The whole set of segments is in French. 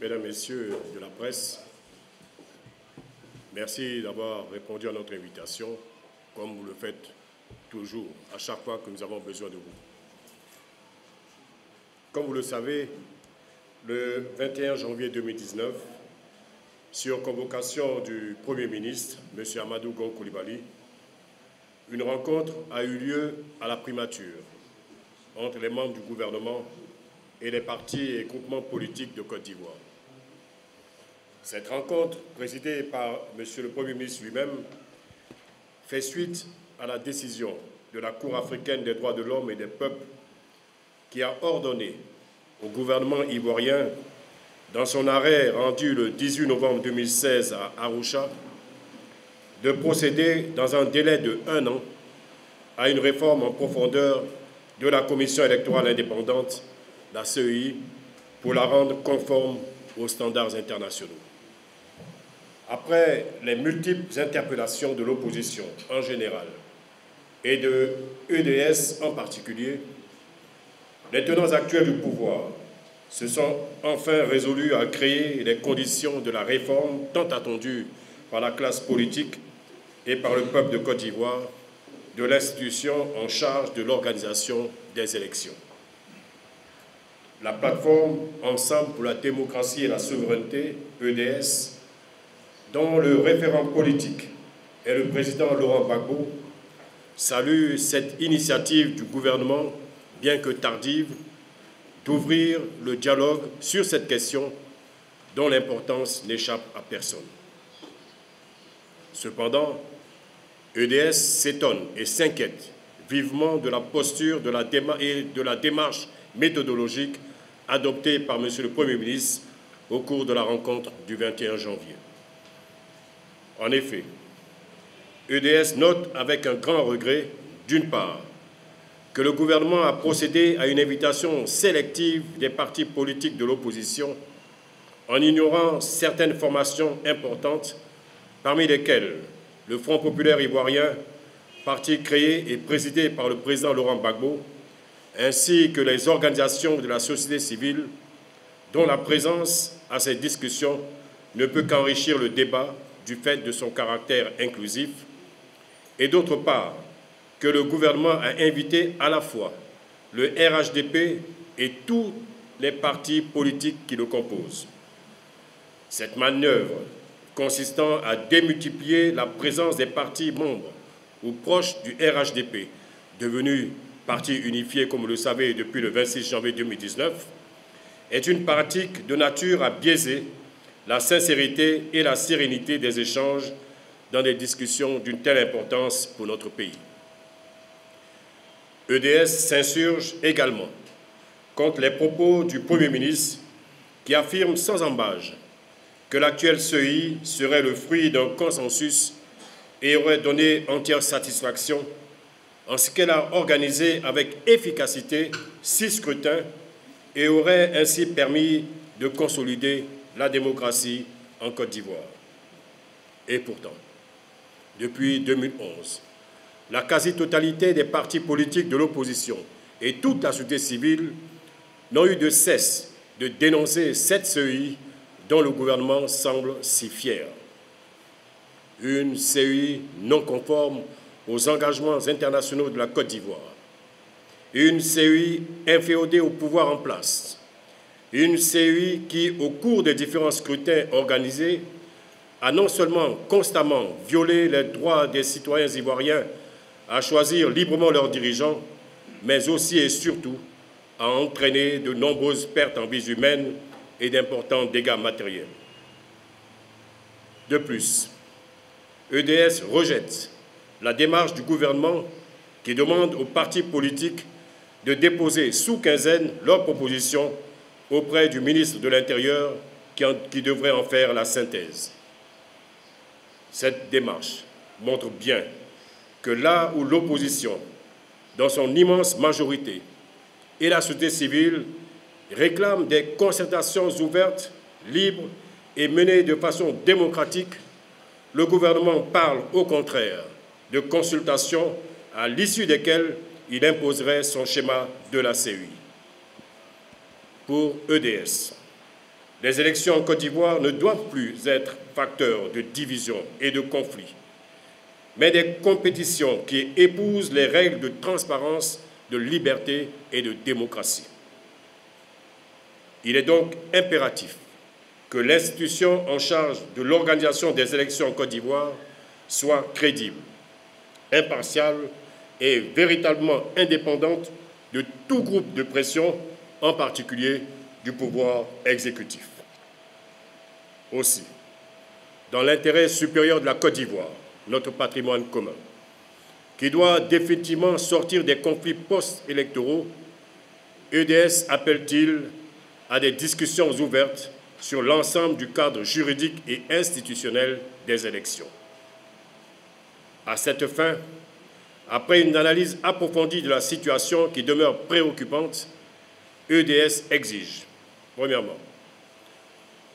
Mesdames, Messieurs de la presse, merci d'avoir répondu à notre invitation, comme vous le faites toujours, à chaque fois que nous avons besoin de vous. Comme vous le savez, le 21 janvier 2019, sur convocation du Premier ministre, M. Amadou Gon Coulibaly, une rencontre a eu lieu à la primature entre les membres du gouvernement et les partis et groupements politiques de Côte d'Ivoire. Cette rencontre, présidée par M. le Premier ministre lui-même, fait suite à la décision de la Cour africaine des droits de l'homme et des peuples qui a ordonné au gouvernement ivoirien, dans son arrêt rendu le 18 novembre 2016 à Arusha, de procéder dans un délai de 1 an à une réforme en profondeur de la Commission électorale indépendante, la CEI, pour la rendre conforme aux standards internationaux. Après les multiples interpellations de l'opposition en général et de EDS en particulier, les tenants actuels du pouvoir se sont enfin résolus à créer les conditions de la réforme tant attendue par la classe politique et par le peuple de Côte d'Ivoire de l'institution en charge de l'organisation des élections. La plateforme Ensemble pour la démocratie et la souveraineté, EDS, dont le référent politique est le président Laurent Gbagbo, salue cette initiative du gouvernement, bien que tardive, d'ouvrir le dialogue sur cette question dont l'importance n'échappe à personne. Cependant, EDS s'étonne et s'inquiète vivement de la posture et de la démarche méthodologique adoptée par M. le Premier ministre au cours de la rencontre du 21 janvier. En effet, EDS note avec un grand regret, d'une part, que le gouvernement a procédé à une invitation sélective des partis politiques de l'opposition en ignorant certaines formations importantes, parmi lesquelles le Front populaire ivoirien, parti créé et présidé par le président Laurent Gbagbo, ainsi que les organisations de la société civile, dont la présence à ces discussions ne peut qu'enrichir le débat du fait de son caractère inclusif, et d'autre part, que le gouvernement a invité à la fois le RHDP et tous les partis politiques qui le composent. Cette manœuvre consistant à démultiplier la présence des partis membres ou proches du RHDP, devenu parti unifié, comme vous le savez, depuis le 26 janvier 2019, est une pratique de nature à biaiser la sincérité et la sérénité des échanges dans des discussions d'une telle importance pour notre pays. EDS s'insurge également contre les propos du Premier ministre qui affirme sans ambages que l'actuelle CEI serait le fruit d'un consensus et aurait donné entière satisfaction en ce qu'elle a organisé avec efficacité 6 scrutins et aurait ainsi permis de consolider la démocratie en Côte d'Ivoire. Et pourtant, depuis 2011, la quasi-totalité des partis politiques de l'opposition et toute la société civile n'ont eu de cesse de dénoncer cette CEI dont le gouvernement semble si fier. Une CEI non conforme aux engagements internationaux de la Côte d'Ivoire. Une CEI inféodée au pouvoir en place. Une CEI qui, au cours des différents scrutins organisés, a non seulement constamment violé les droits des citoyens ivoiriens à choisir librement leurs dirigeants, mais aussi et surtout a entraîné de nombreuses pertes en vies humaines et d'importants dégâts matériels. De plus, EDS rejette la démarche du gouvernement qui demande aux partis politiques de déposer sous quinzaine leurs propositions auprès du ministre de l'Intérieur qui devrait en faire la synthèse. Cette démarche montre bien que là où l'opposition, dans son immense majorité, et la société civile réclament des concertations ouvertes, libres et menées de façon démocratique, le gouvernement parle au contraire de consultations à l'issue desquelles il imposerait son schéma de la CEI. Pour EDS, Les élections en Côte d'Ivoire ne doivent plus être facteurs de division et de conflit, mais des compétitions qui épousent les règles de transparence, de liberté et de démocratie. Il est donc impératif que l'institution en charge de l'organisation des élections en Côte d'Ivoire soit crédible, impartiale et véritablement indépendante de tout groupe de pression, en particulier du pouvoir exécutif. Aussi, dans l'intérêt supérieur de la Côte d'Ivoire, notre patrimoine commun, qui doit définitivement sortir des conflits post-électoraux, EDS appelle-t-il à des discussions ouvertes sur l'ensemble du cadre juridique et institutionnel des élections. À cette fin, après une analyse approfondie de la situation qui demeure préoccupante, EDS exige, premièrement,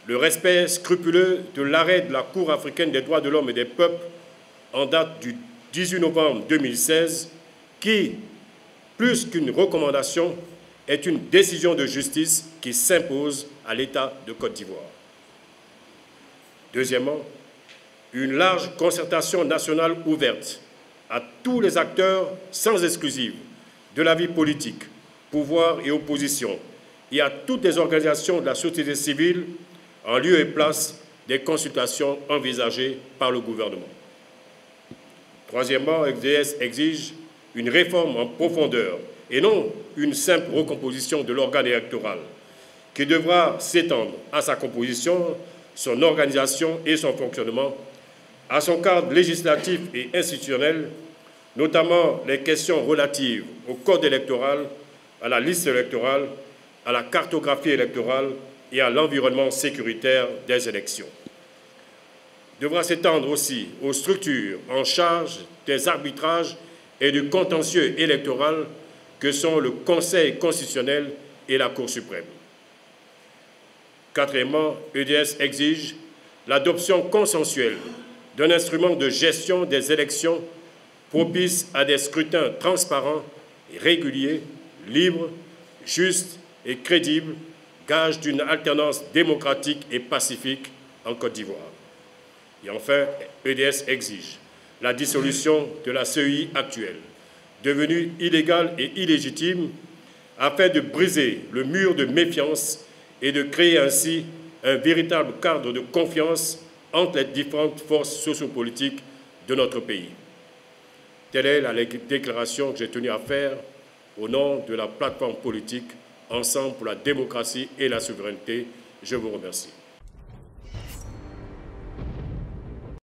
le respect scrupuleux de l'arrêt de la Cour africaine des droits de l'homme et des peuples en date du 18 novembre 2016, qui, plus qu'une recommandation, est une décision de justice qui s'impose à l'État de Côte d'Ivoire. Deuxièmement, une large concertation nationale ouverte à tous les acteurs, sans exclusive, de la vie politique, pouvoir et opposition, et à toutes les organisations de la société civile, en lieu et place des consultations envisagées par le gouvernement. Troisièmement, FDS exige une réforme en profondeur et non une simple recomposition de l'organe électoral, qui devra s'étendre à sa composition, son organisation et son fonctionnement, à son cadre législatif et institutionnel, notamment les questions relatives au code électoral, à la liste électorale, à la cartographie électorale et à l'environnement sécuritaire des élections. Devra s'étendre aussi aux structures en charge des arbitrages et du contentieux électoral que sont le Conseil constitutionnel et la Cour suprême. Quatrièmement, EDS exige l'adoption consensuelle d'un instrument de gestion des élections propice à des scrutins transparents et réguliers, libres, justes et crédibles, gage d'une alternance démocratique et pacifique en Côte d'Ivoire. Et enfin, EDS exige la dissolution de la CEI actuelle, devenue illégale et illégitime, afin de briser le mur de méfiance et de créer ainsi un véritable cadre de confiance entre les différentes forces sociopolitiques de notre pays. Telle est la déclaration que j'ai tenu à faire au nom de la plateforme politique Ensemble pour la démocratie et la souveraineté. Je vous remercie.